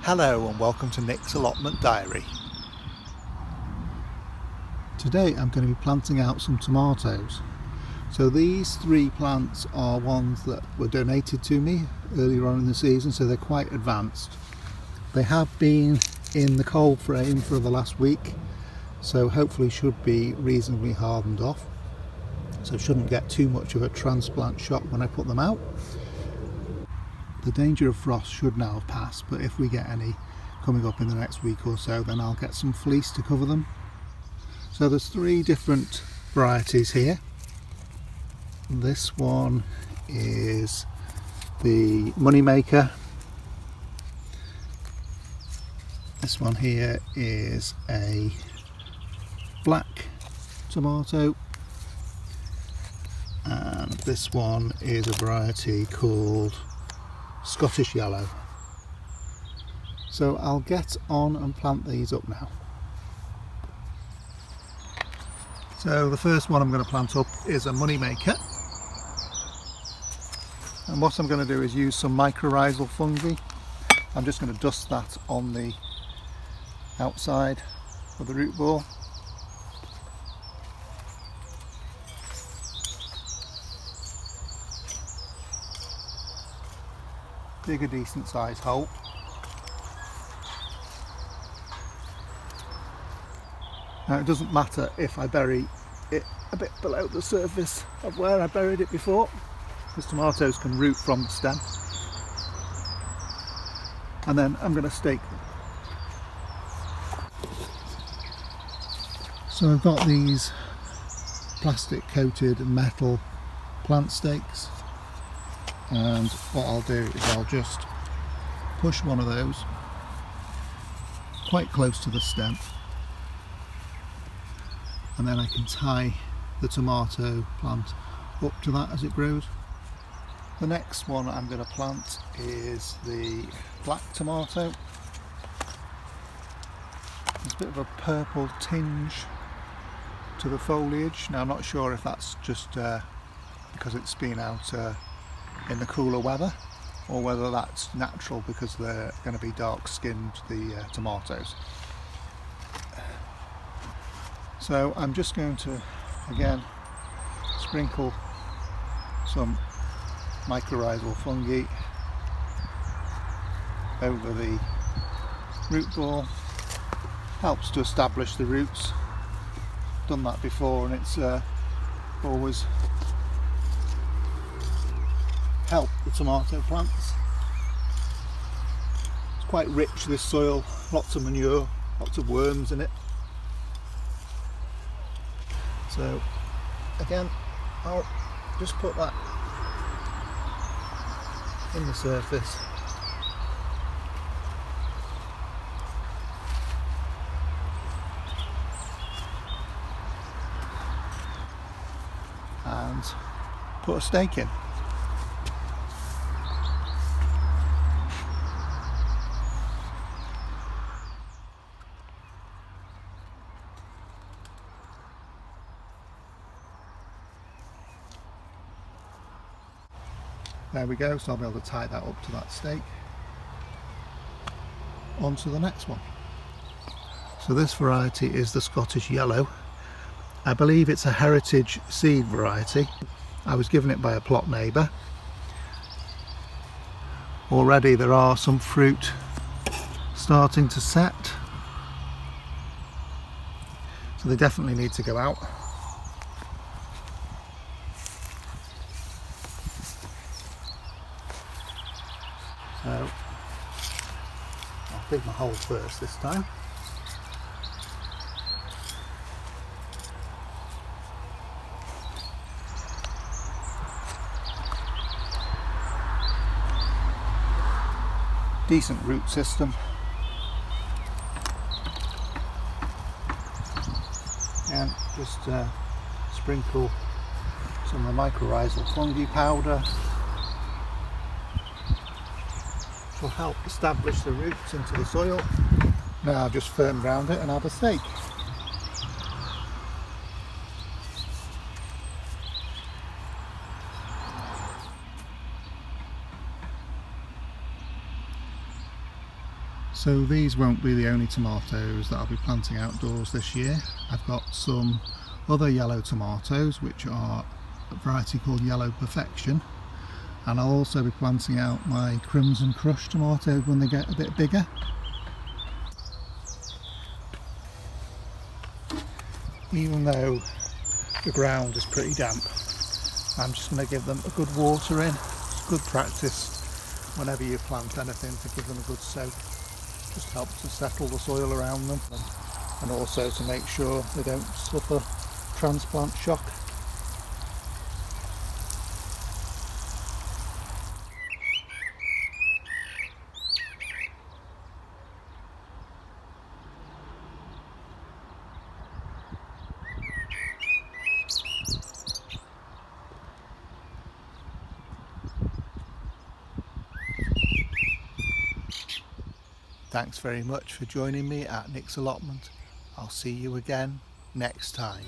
Hello and welcome to Nick's Allotment Diary. Today I'm going to be planting out some tomatoes. So these three plants are ones that were donated to me earlier on in the season, so they're quite advanced. They have been in the cold frame for the last week, so hopefully should be reasonably hardened off. So shouldn't get too much of a transplant shock when I put them out. The danger of frost should now have passed, but if we get any coming up in the next week or so, then I'll get some fleece to cover them. So there's three different varieties here. This one is the Moneymaker. This one here is a black tomato. And this one is a variety called Scottish Yellow. So I'll get on and plant these up now. So the first one I'm going to plant up is a Moneymaker. And what I'm going to do is use some mycorrhizal fungi. I'm just going to dust that on the outside of the root ball. Dig a decent sized hole. Now it doesn't matter if I bury it a bit below the surface of where I buried it before, because tomatoes can root from the stem. And then I'm going to stake them. So I've got these plastic coated metal plant stakes. And what I'll do is I'll just push one of those quite close to the stem, and then I can tie the tomato plant up to that as it grows. The next one I'm going to plant is the black tomato. There's a bit of a purple tinge to the foliage. Now I'm not sure if that's just because it's been out in the cooler weather, or whether that's natural because they're going to be dark skinned, the tomatoes. So I'm just going to again sprinkle some mycorrhizal fungi over the root ball. Helps to establish the roots. Done that before, and it's always help the tomato plants. It's quite rich, this soil, lots of manure, lots of worms in it. So again, I'll just put that in the surface. And put a stake in. There we go, so I'll be able to tie that up to that stake. On to the next one. So this variety is the Scottish Yellow. I believe it's a heritage seed variety. I was given it by a plot neighbour. Already there are some fruit starting to set. So they definitely need to go out. So I'll dig my hole first this time. Decent root system. And just sprinkle some of the mycorrhizal fungi powder. Will help establish the roots into the soil. Now I've just firmed around it and add a stake. So these won't be the only tomatoes that I'll be planting outdoors this year. I've got some other yellow tomatoes which are a variety called Yellow Perfection, and I'll also be planting out my Crimson Crush tomatoes when they get a bit bigger. Even though the ground is pretty damp, I'm just going to give them a good water in. It's good practice whenever you plant anything to give them a good soak. Just helps to settle the soil around them, and also to make sure they don't suffer transplant shock. Thanks very much for joining me at Nick's Allotment. I'll see you again next time.